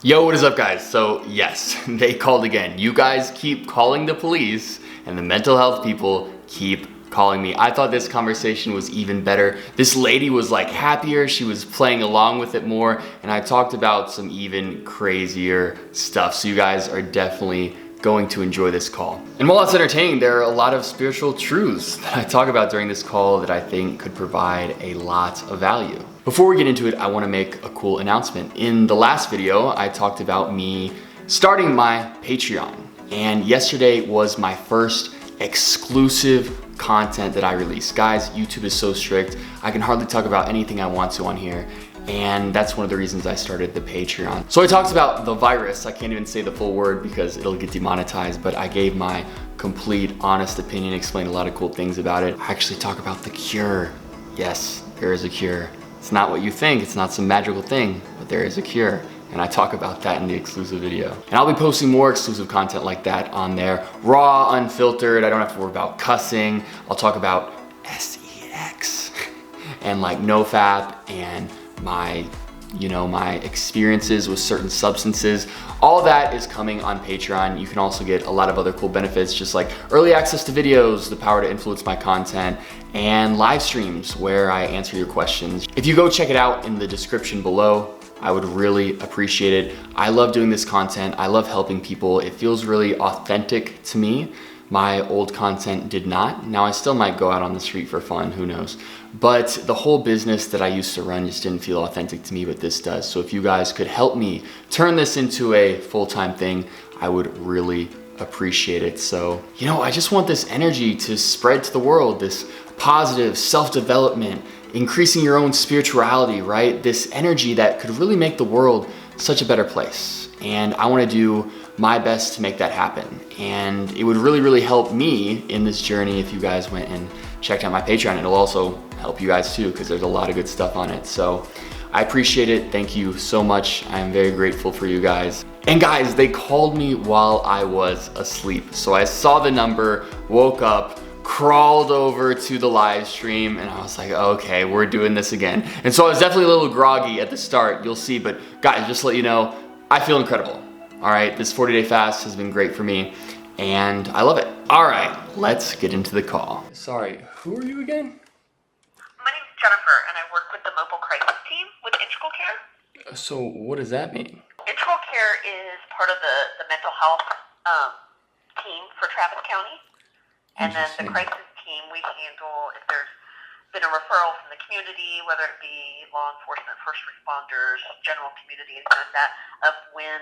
Yo, what is up, guys? So yes, they called again. You guys keep calling the police and the mental health people keep calling me. I thought this conversation was even better. This lady was like happier, she was playing along with it more, and I talked about some even crazier stuff. So you guys are definitely going to enjoy this call. And while it's entertaining, there are a lot of spiritual truths that I talk about during this call that I think could provide a lot of value. Before we get into it, I want to make a cool announcement. In the last video, I talked about me starting my Patreon. And yesterday was my first exclusive content that I released. Guys, YouTube is so strict. I can hardly talk about anything I want to on here. And that's one of the reasons I started the Patreon. So I talked about the virus. I can't even say the full word because it'll get demonetized, but I gave my complete, honest opinion, explained a lot of cool things about it. I actually talk about the cure. Yes, there is a cure. It's not what you think, it's not some magical thing, but there is a cure. And I talk about that in the exclusive video. And I'll be posting more exclusive content like that on there. Raw, unfiltered, I don't have to worry about cussing. I'll talk about sex and like NoFap and my experiences with certain substances. All that is coming on Patreon. You can also get a lot of other cool benefits, just like early access to videos, the power to influence my content, and live streams where I answer your questions. If you go check it out in the description below, I would really appreciate it. I love doing this content. I love helping people. It feels really authentic to me. My old content did not. Now I still might go out on the street for fun, who knows? But the whole business that I used to run just didn't feel authentic to me, but this does. So if you guys could help me turn this into a full-time thing, I would really appreciate it. So, I just want this energy to spread to the world, this positive self-development, increasing your own spirituality, right? This energy that could really make the world such a better place. And I wanna do my best to make that happen. And it would really, really help me in this journey if you guys went and checked out my Patreon. It'll also help you guys too, because there's a lot of good stuff on it. So I appreciate it. Thank you so much. I am very grateful for you guys. And guys, they called me while I was asleep. So I saw the number, woke up, crawled over to the live stream, and I was like, okay, we're doing this again. And so I was definitely a little groggy at the start, you'll see, but guys, just to let you know, I feel incredible. All right, this 40-day fast has been great for me, and I love it. All right, let's get into the call. Sorry, who are you again? My name's Jennifer, and I work with the mobile crisis team with Integral Care. So what does that mean? Integral Care is part of the mental health team for Travis County. And then the crisis team, we handle if there's been a referral from the community, whether it be law enforcement, first responders, general community, and kind of that, of when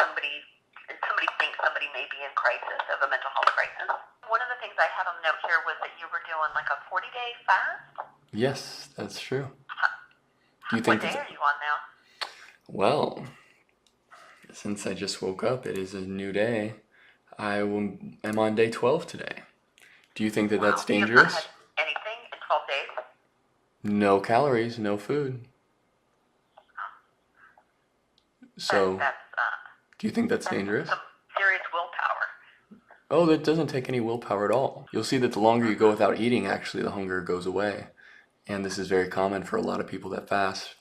somebody thinks somebody may be in crisis, of a mental health crisis. One of the things I had on the note here was that you were doing like a 40-day fast? Yes, that's true. Do you think what day are you on now? Well, since I just woke up, it is a new day. I am on day 12 today. Do you think that that's dangerous? You haven't had anything in 12 days? No calories, no food. So, do you think that's dangerous? Some serious willpower. Oh, that doesn't take any willpower at all. You'll see that the longer you go without eating, actually, the hunger goes away. And this is very common for a lot of people that fast.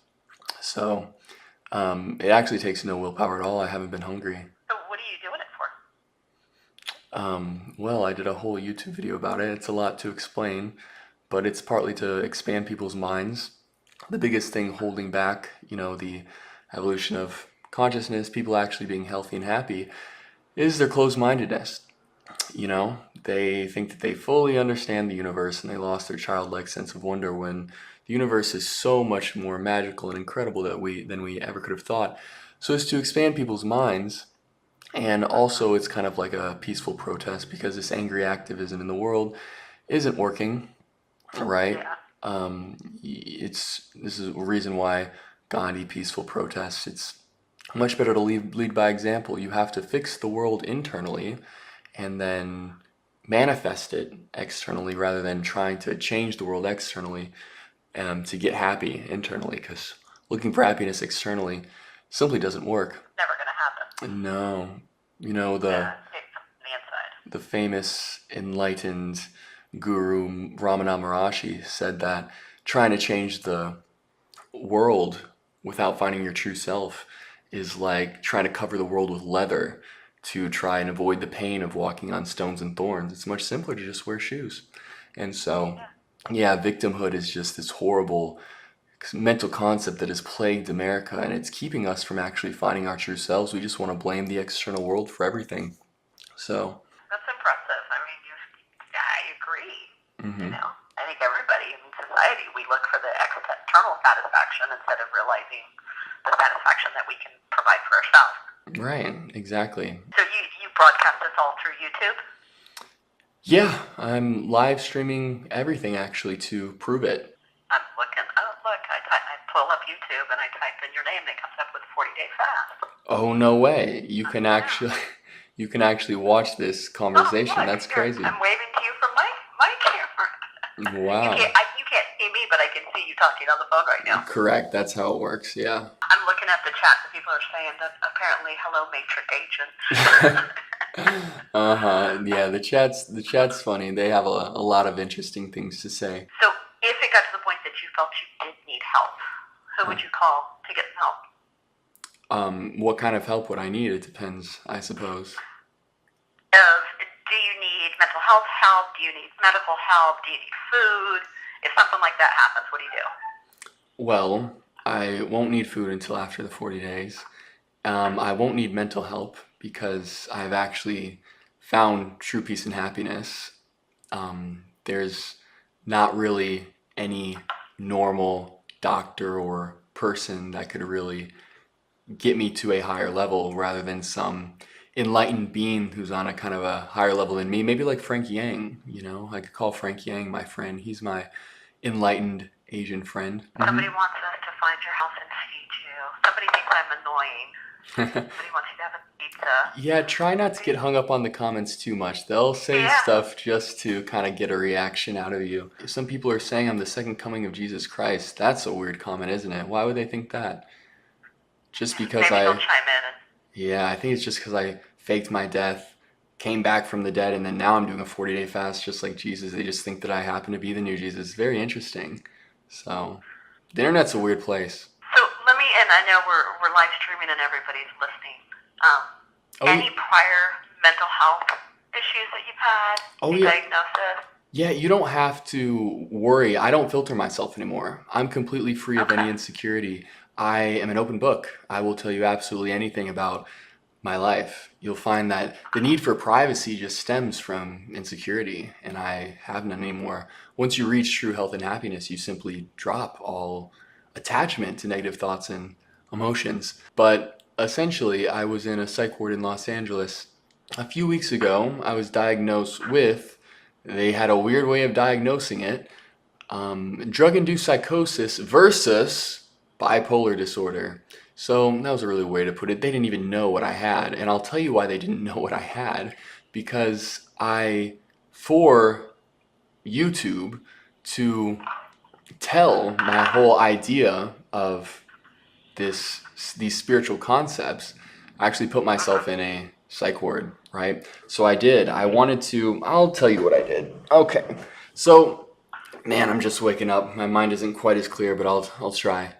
So, it actually takes no willpower at all. I haven't been hungry. So what are you doing it for? Well, I did a whole YouTube video about it. It's a lot to explain, but it's partly to expand people's minds. The biggest thing holding back, the evolution of consciousness, people actually being healthy and happy, is their closed-mindedness. They think that they fully understand the universe and they lost their childlike sense of wonder when the universe is so much more magical and incredible than we ever could have thought. So it's to expand people's minds. And also it's kind of like a peaceful protest because this angry activism in the world isn't working, right? Yeah. This is a reason why Gandhi peaceful protests. It's much better to lead by example. You have to fix the world internally and then manifest it externally rather than trying to change the world externally to get happy internally, because looking for happiness externally simply doesn't work. Never gonna happen. No. The famous enlightened guru Ramana Maharshi said that trying to change the world without finding your true self is like trying to cover the world with leather to try and avoid the pain of walking on stones and thorns. It's much simpler to just wear shoes. And so, yeah, victimhood is just this horrible mental concept that has plagued America, and it's keeping us from actually finding our true selves. We just want to blame the external world for everything. So, That's impressive. I mean, I agree. mhm. I think everybody in society, we look for the external satisfaction instead of realizing the satisfaction that we can provide for ourselves. Right, exactly. So you broadcast this all through YouTube? Yeah, I'm live streaming everything actually to prove it. I'm looking. Oh, look! I pull up YouTube and I type in your name. And it comes up with 40-day fast. Oh, no way. You can actually watch this conversation. Look, That's here, crazy. I'm waving to you from my camera. Wow. You can't see me, but I can see you talking on the phone right now. Correct. That's how it works. Yeah. I'm looking at the chat. The people are saying that apparently, hello, Matrix Agent. Yeah, the chat's funny. They have a lot of interesting things to say. So, if it got to the point that you felt you did need help, who would you call to get some help? What kind of help would I need? It depends, I suppose. Do you need mental health help? Do you need medical help? Do you need food? If something like that happens, what do you do? Well, I won't need food until after the 40 days. I won't need mental help because I've actually found true peace and happiness. There's not really any normal doctor or person that could really get me to a higher level rather than some enlightened being who's on a kind of a higher level than me. Maybe like Frank Yang, I could call Frank Yang my friend. He's my enlightened Asian friend. Somebody wants us to find your house and feed you. Somebody thinks I'm annoying. Somebody wants you to have a pizza. Yeah, try not to get hung up on the comments too much. They'll say stuff just to kind of get a reaction out of you. Some people are saying I'm the second coming of Jesus Christ. That's a weird comment, isn't it? Why would they think that? Just because Maybe they'll chime in. Yeah, I think it's just because I faked my death, came back from the dead, and then now I'm doing a 40-day fast just like Jesus. They just think that I happen to be the new Jesus. Very interesting. So, the internet's a weird place. So let me, and I know we're live streaming and everybody's listening. Any prior mental health issues that you've had? Any diagnosis? Yeah, you don't have to worry. I don't filter myself anymore. I'm completely free of any insecurity. I am an open book. I will tell you absolutely anything about my life. You'll find that the need for privacy just stems from insecurity, and I have none anymore. Once you reach true health and happiness, you simply drop all attachment to negative thoughts and emotions. But essentially, I was in a psych ward in Los Angeles. A few weeks ago, I was diagnosed with, they had a weird way of diagnosing it, drug-induced psychosis versus bipolar disorder. So that was a really way to put it. They didn't even know what I had. And I'll tell you why they didn't know what I had. Because for YouTube to tell my whole idea of these spiritual concepts, I actually put myself in a psych ward, right? So I did. I'll tell you what I did. Okay. So, man, I'm just waking up. My mind isn't quite as clear, but I'll try.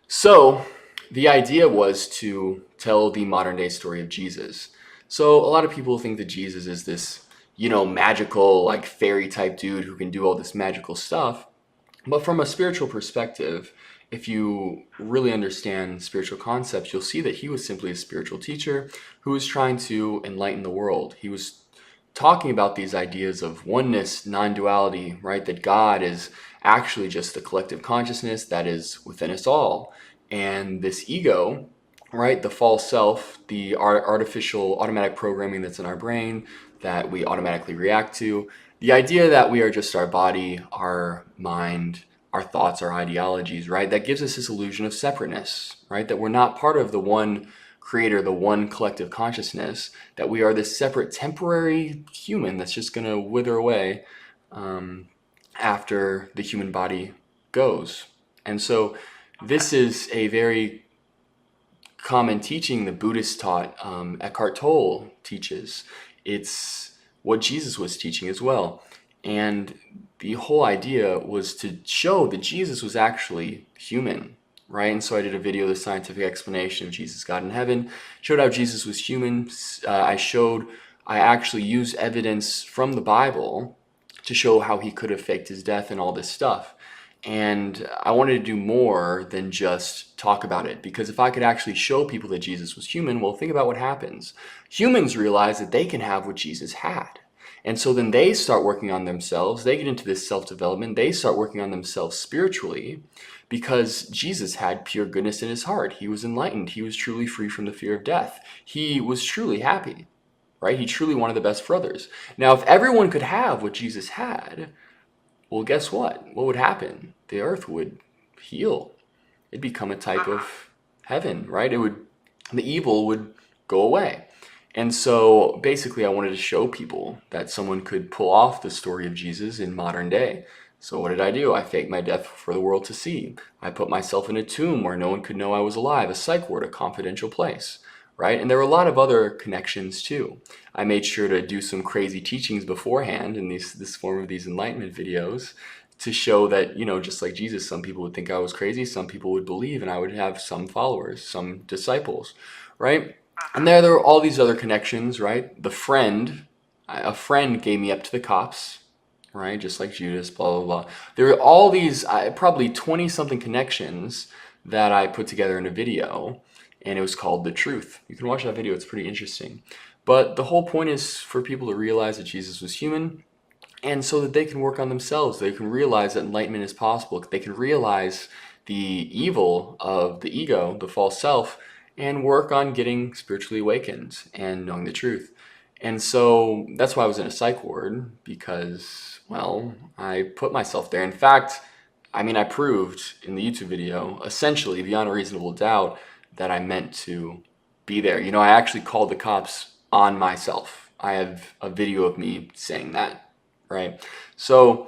So, the idea was to tell the modern day story of Jesus. So a lot of people think that Jesus is this, magical, like fairy type dude who can do all this magical stuff. But from a spiritual perspective, if you really understand spiritual concepts, you'll see that he was simply a spiritual teacher who was trying to enlighten the world. He was talking about these ideas of oneness, non-duality, right? That God is actually just the collective consciousness that is within us all. And this ego, right, the false self, the artificial automatic programming that's in our brain that we automatically react to, the idea that we are just our body, our mind, our thoughts, our ideologies, right, that gives us this illusion of separateness, right, that we're not part of the one creator, the one collective consciousness, that we are this separate temporary human that's just going to wither away after the human body goes. And so this is a very common teaching the Buddhists taught. Eckhart Tolle teaches. It's what Jesus was teaching as well. And the whole idea was to show that Jesus was actually human, right? And so I did a video, The Scientific Explanation of Jesus, God in Heaven, showed how Jesus was human. I actually used evidence from the Bible to show how he could have faked his death and all this stuff. And I wanted to do more than just talk about it, because if I could actually show people that Jesus was human, well, think about what happens. Humans realize that they can have what Jesus had. And so then they start working on themselves. They get into this self-development. They start working on themselves spiritually, because Jesus had pure goodness in his heart. He was enlightened. He was truly free from the fear of death. He was truly happy, right? He truly wanted the best for others. Now, if everyone could have what Jesus had, well, guess what? What would happen? The earth would heal. It'd become a type of heaven, right? The evil would go away. And so basically I wanted to show people that someone could pull off the story of Jesus in modern day. So what did I do? I faked my death for the world to see. I put myself in a tomb where no one could know I was alive, a psych ward, a confidential place, right? And there were a lot of other connections too. I made sure to do some crazy teachings beforehand in this form of these enlightenment videos to show that, just like Jesus, some people would think I was crazy, some people would believe, and I would have some followers, some disciples, right? And there were all these other connections, right? A friend gave me up to the cops, right? Just like Judas, blah, blah, blah. There were all these, probably 20-something connections that I put together in a video, and it was called The Truth. You can watch that video, it's pretty interesting. But the whole point is for people to realize that Jesus was human, and so that they can work on themselves. They can realize that enlightenment is possible. They can realize the evil of the ego, the false self, and work on getting spiritually awakened and knowing the truth. And so that's why I was in a psych ward, because, well, I put myself there. In fact, I proved in the YouTube video, essentially, beyond a reasonable doubt, that I meant to be there. I actually called the cops on myself. I have a video of me saying that, right? So,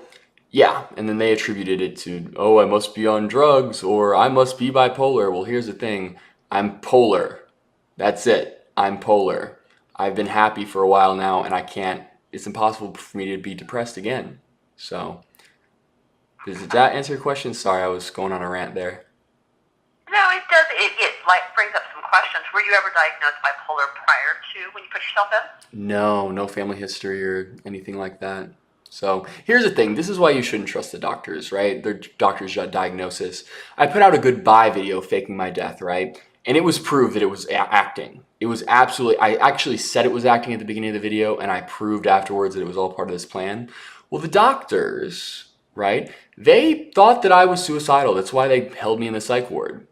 yeah, and then they attributed it to, oh, I must be on drugs, or I must be bipolar. Well, here's the thing. I'm polar. That's it. I'm polar. I've been happy for a while now, and it's impossible for me to be depressed again. So, does that answer your question? Sorry, I was going on a rant there. No, it does. It brings up some questions. Were you ever diagnosed bipolar prior to when you put yourself in? No family history or anything like that. So here's the thing. This is why you shouldn't trust the doctors, right? Their doctors' diagnosis. I put out a goodbye video faking my death, right? And it was proved that it was acting. It was absolutely, I actually said it was acting at the beginning of the video, and I proved afterwards that it was all part of this plan. Well, the doctors, right? They thought that I was suicidal. That's why they held me in the psych ward.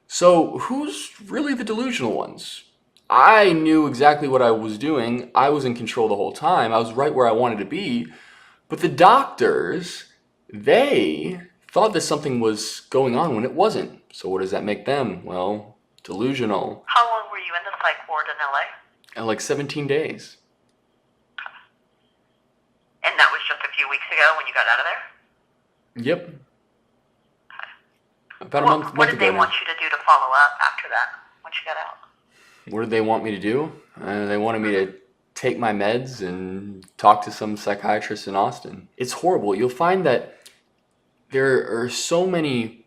So who's really the delusional ones? I knew exactly what I was doing. I was in control the whole time. I was right where I wanted to be. But the doctors, they thought that something was going on when it wasn't. So what does that make them? Well, delusional. How long were you in the psych ward in LA? Like 17 days. And that was just a few weeks ago when you got out of there? Yep. About a month ago now. What did they want you to do to follow up after that, once you got out? What did they want me to do? They wanted me to take my meds and talk to some psychiatrist in Austin. It's horrible. You'll find that there are so many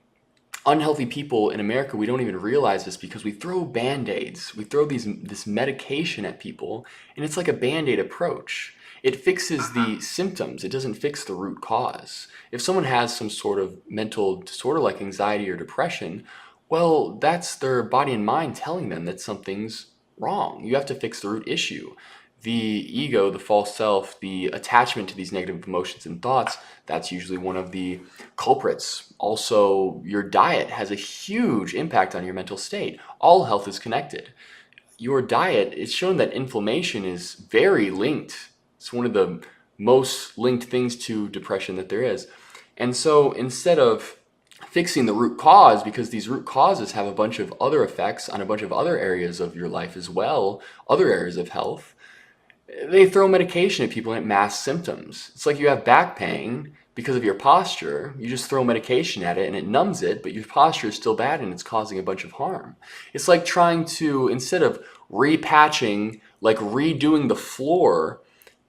unhealthy people in America, we don't even realize this, because we throw Band-Aids. We throw this medication at people, and it's like a Band-Aid approach. It fixes the symptoms. It doesn't fix the root cause. If someone has some sort of mental disorder like anxiety or depression, well, that's their body and mind telling them that something's wrong. You have to fix the root issue. The ego, the false self, the attachment to these negative emotions and thoughts, that's usually one of the culprits. Also, your diet has a huge impact on your mental state. All health is connected. Your diet, it's shown that inflammation is very linked. It's one of the most linked things to depression that there is. And so instead of fixing the root cause, because these root causes have a bunch of other effects on a bunch of other areas of your life as well, other areas of health, they throw medication at people and it masks symptoms. It's like you have back pain because of your posture. You just throw medication at it and it numbs it, but your posture is still bad and it's causing a bunch of harm. It's like trying to, instead of repatching, like redoing the floor,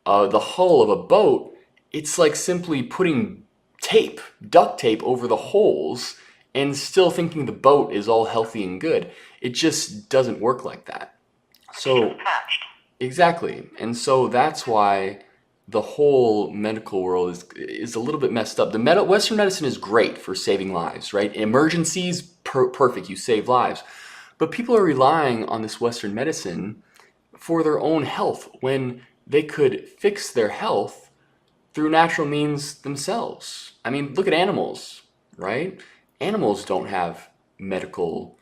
the hull of a boat, it's like simply putting tape, duct tape over the holes and still thinking the boat is all healthy and good. It just doesn't work like that. So, Patched. exactly. And so that's why the whole medical world is a little bit messed up. Western medicine is great for saving lives, right? Emergencies, perfect, you save lives. But people are relying on this Western medicine for their own health when they could fix their health through natural means themselves. I mean, look at animals, right? Animals don't have medical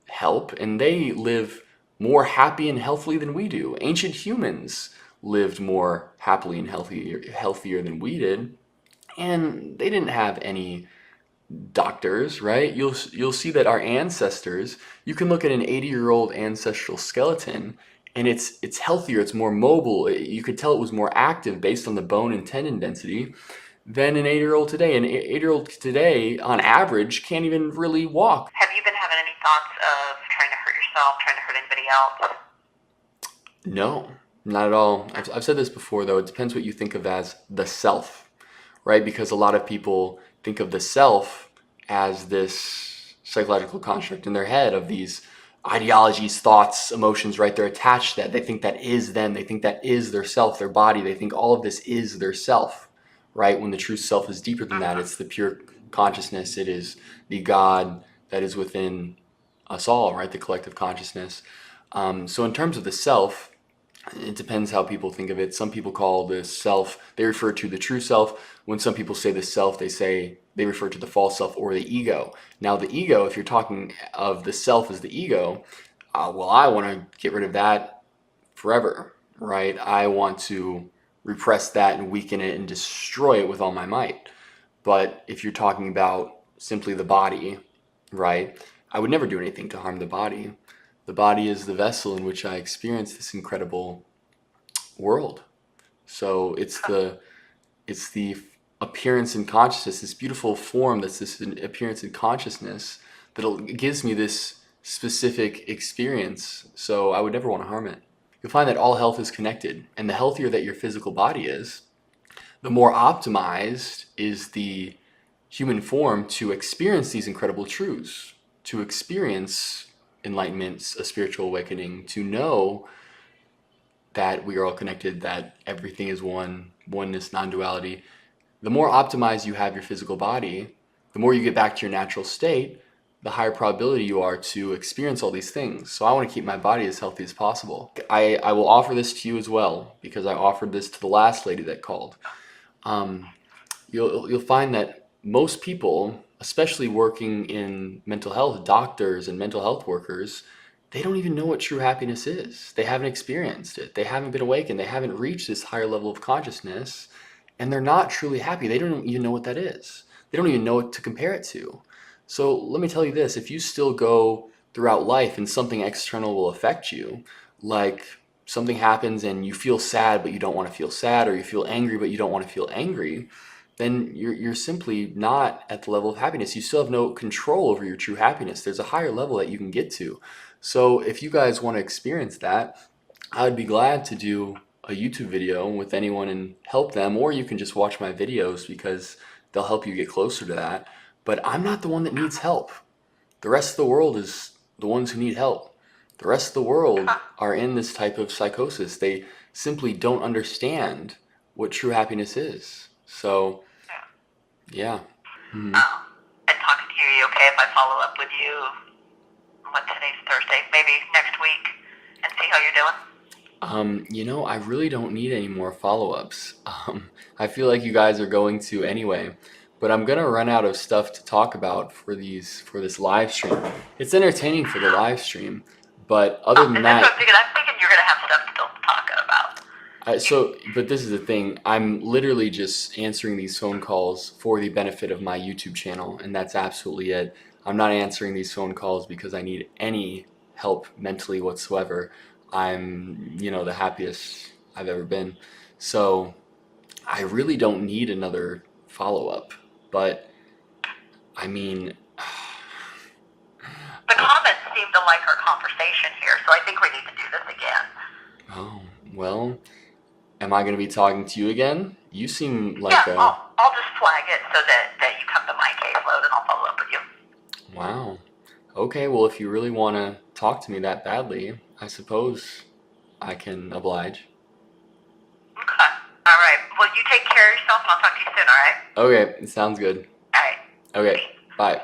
help, and they live more happy and healthily than we do. Ancient humans lived more happily and healthier than we did, and they didn't have any doctors, right? You'll see that our ancestors, you can look at an 80-year-old ancestral skeleton, and it's healthier, it's more mobile. You could tell it was more active based on the bone and tendon density than an 8-year-old today. An 8-year-old today, on average, can't even really walk. Have you been having any thoughts of trying to hurt yourself, trying to hurt anybody else? No, not at all. I've said this before, though. It depends what you think of as the self, right? Because a lot of people think of the self as this psychological construct in their head of these ideologies, thoughts, emotions, right? They're attached to that. They think that is them. They think that is their self, their body. They think all of this is their self, right? When the true self is deeper than that. It's the pure consciousness. It is the God that is within us all, right? The collective consciousness. So in terms of the self, it depends how people think of it. Some people call the self, they refer to the true self. When some people say the self, they refer to the false self or the ego. Now the ego, if you're talking of the self as the ego, well, I want to get rid of that forever, right? I want to repress that and weaken it and destroy it with all my might. But if you're talking about simply the body, right, I would never do anything to harm the body. The body is the vessel in which I experience this incredible world. So it's the appearance in consciousness, this beautiful form that's this appearance in consciousness that gives me this specific experience. So I would never want to harm it. You'll find that all health is connected, and the healthier that your physical body is, the more optimized is the human form to experience these incredible truths, to experience enlightenment, a spiritual awakening, to know that we are all connected, that everything is one, oneness, non-duality. The more optimized you have your physical body, the more you get back to your natural state, the higher probability you are to experience all these things. So I want to keep my body as healthy as possible. I will offer this to you as well, because I offered this to the last lady that called. You'll find that most people, especially working in mental health, doctors and mental health workers, they don't even know what true happiness is. They haven't experienced it. They haven't been awakened. They haven't reached this higher level of consciousness, and they're not truly happy. They don't even know what that is. They don't even know what to compare it to. So let me tell you this, if you still go throughout life and something external will affect you, like something happens and you feel sad but you don't want to feel sad, or you feel angry but you don't want to feel angry, then you're simply not at the level of happiness. You still have no control over your true happiness. There's a higher level that you can get to. So if you guys want to experience that, I'd be glad to do a YouTube video with anyone and help them, or you can just watch my videos because they'll help you get closer to that. But I'm not the one that needs help. The rest of the world is the ones who need help. The rest of the world are in this type of psychosis. They simply don't understand what true happiness is. So, yeah. And talking to you, are you okay if I follow up with you, today's Thursday, maybe next week, and see how you're doing? I really don't need any more follow-ups. I feel like you guys are going to anyway, but I'm gonna run out of stuff to talk about for this live stream. It's entertaining for the live stream, but other than that, I'm thinking you're gonna have stuff still to talk about. But this is the thing. I'm literally just answering these phone calls for the benefit of my YouTube channel, and that's absolutely it. I'm not answering these phone calls because I need any help mentally whatsoever. I'm, the happiest I've ever been. So I really don't need another follow-up. But, I mean... The comments seem to like our conversation here, so I think we need to do this again. Oh, well, am I going to be talking to you again? You seem like I'll just flag it so that you come to my caseload and I'll follow up with you. Wow. Okay, well, if you really want to talk to me that badly, I suppose I can oblige. Okay. All right. Well, you take care of yourself, and I'll talk to you soon. All right. Okay, sounds good. All right. Okay, bye.